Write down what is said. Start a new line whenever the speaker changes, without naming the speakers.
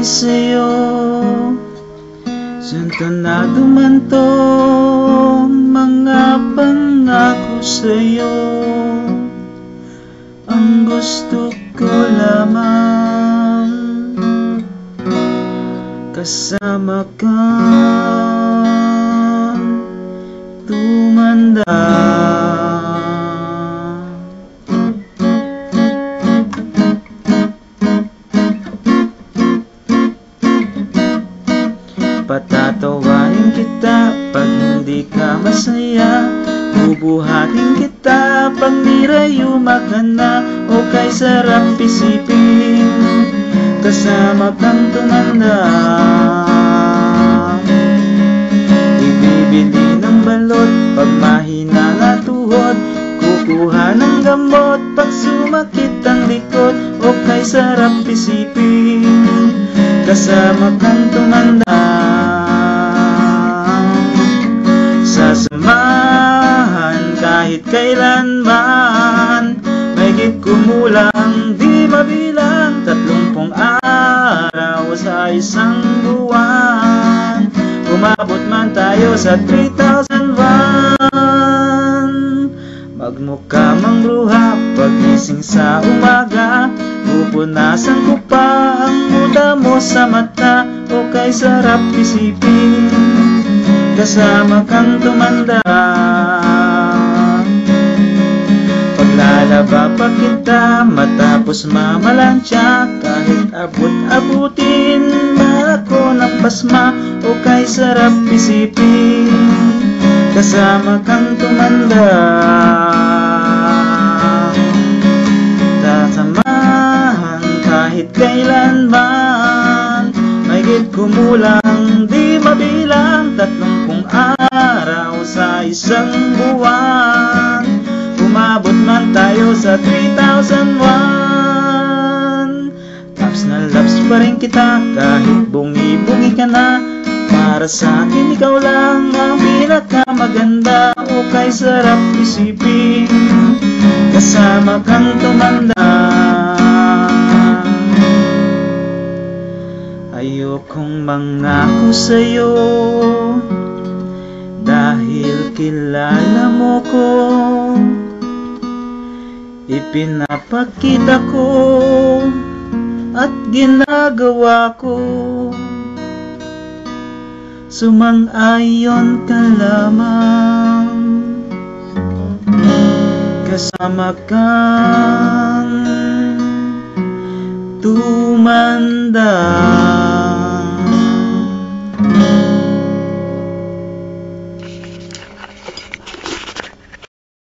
sa'yo, sintonado man to mga pangako sa'yo. Ang gusto ko lamang kasama ka tumanda. Patatawain kita pag hindi ka masaya, bubuhatin kita pag nirayuma ka na. O kay sarap isipin kasama kang tumanda. Ibibili ng balot pag mahina na tuhod, kukuha ng gamot pag sumakit ang likod. O kay sarap isipin kasama kang tumanda. Sasamahan kahit kailanman, mahigit kumulang di mabilang 30 araw sa isang buwan. Umabot man tayo sa 3,001. Magmukha mang luha pagising sa umaga, pupunasan ko pa ang muda mo sa mata. O kay sarap isipin kasama kang tumanda. Paglalaba pa kita matapos mamalansya, kahit abot-abutin ba ako ng pasma. O kay sarap isipin kasama kang tumanda. Sasamahan kahit kailanman, mahigit kumulang di mabilang 30 araw sa isang buwan. Umabot man tayo sa 3,001. Laps na laps pa rin kita kahit bungi-bungi ka na. Para sa akin ikaw lang ang pinakamaganda. O kay sarap isipin kasama kang tumanda. Ayokong mangako sa'yo dahil kilala mo ko. Ipinapakita ko at ginagawa ko. Sumang-ayon ka lamang kasama kang tumanda.